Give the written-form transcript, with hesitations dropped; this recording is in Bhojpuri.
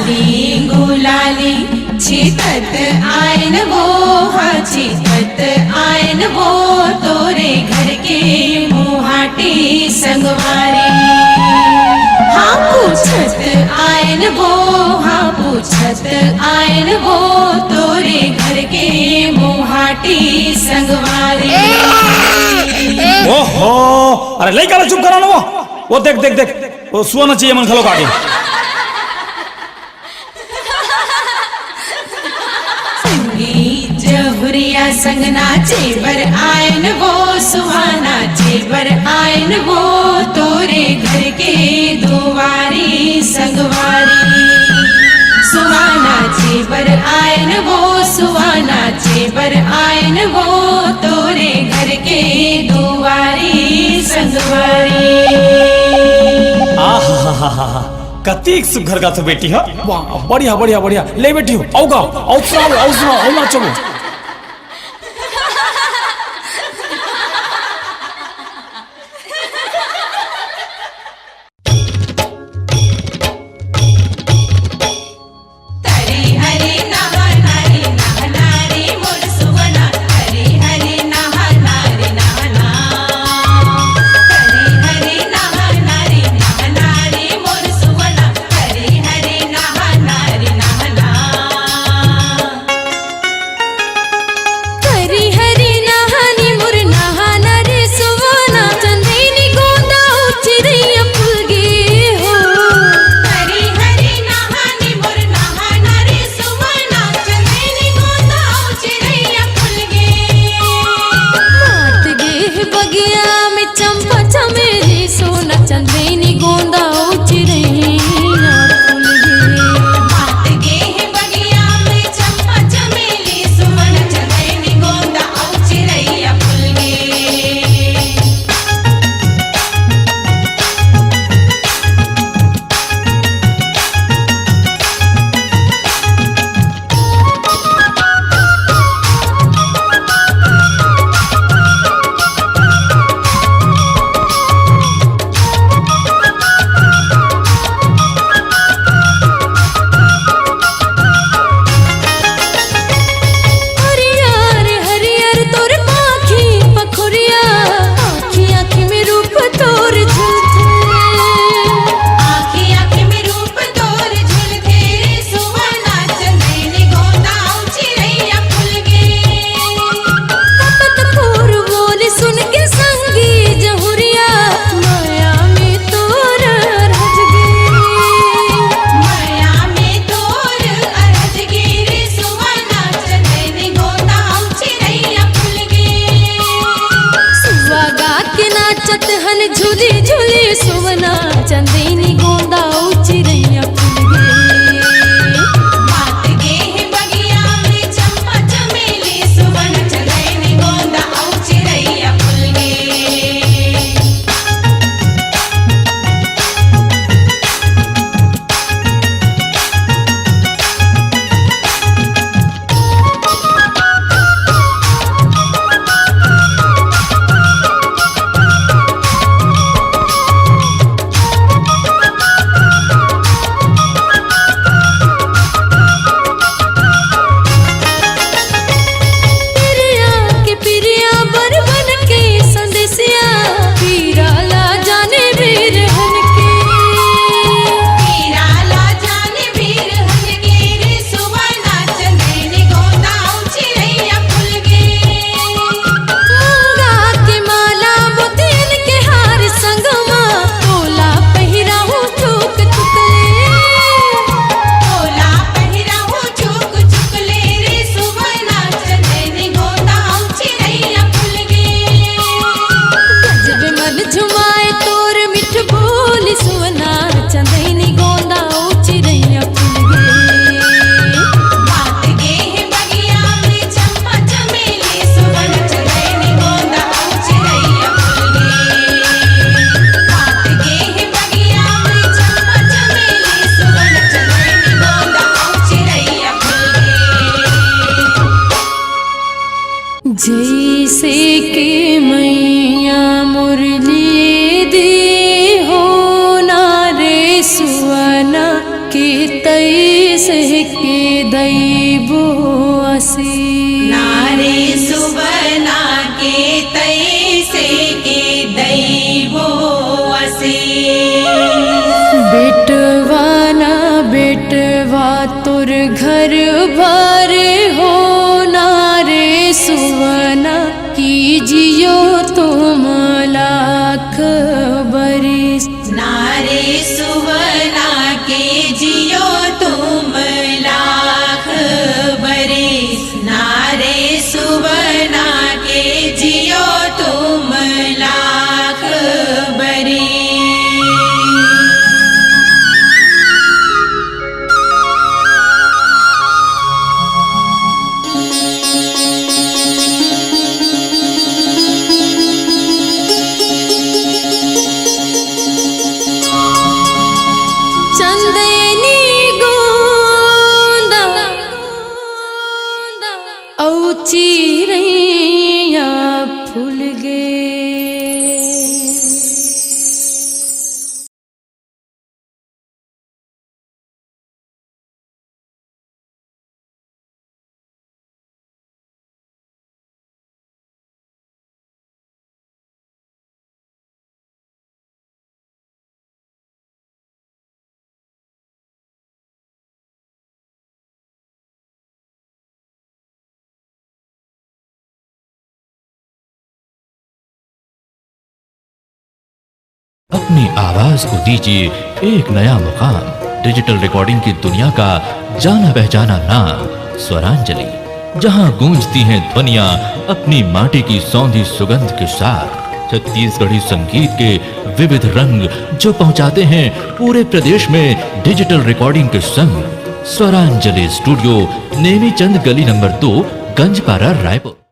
लाली गुलाली छितत आयन वो, हाँ छितत आयन वो, तोरे घर के मुहाटी संगवारी। हाँ पूछत आयन वो, हाँ पूछत आयन वो, तोरे घर के मुहाटी संगवारी। ओहो, अरे लई काला चुप करा ना वो देख देख देख वो सुना चाहिए मन खलो काटे। जहुरिया संग नाचे बर आयन वो, सुहाना चेबर आयन वो, तोरे घर के दुआरी संगवारी। सुहाना चेबर आयन वो, सुहाना चेबर आयन वो, तोरे घर के दुआरी संगवारी। आहा कतीक सुघर का तो बेटी है। वाह बढ़िया बढ़िया बढ़िया ले बेटी हो आओ गाओ आओ सुनाओ आओ नाचो। तैसे के दैबो असी नारे सुवना के तैसे के दैवो असे बेटवा ना बेटवा तोर घर भर हो नारे सुवना कीजियो तुम लाख बरिस नारे सुवना के जियो तुम लाख बरिस नारे सुवना के जियो तुम लाख बरिस चंदनी गोंदा औ चिरैया फूल गे अपनी आवाज को दीजिए एक नया मुकाम। डिजिटल रिकॉर्डिंग की दुनिया का जाना पहचाना नाम स्वरांजलि, जहां गूंजती हैं ध्वनियां अपनी माटी की सौंधी सुगंध के साथ। छत्तीसगढ़ी संगीत के विविध रंग जो पहुंचाते हैं पूरे प्रदेश में डिजिटल रिकॉर्डिंग के संग। स्वरांजलि स्टूडियो, नेमीचंद गली नंबर 2, गंजपारा, रायपुर।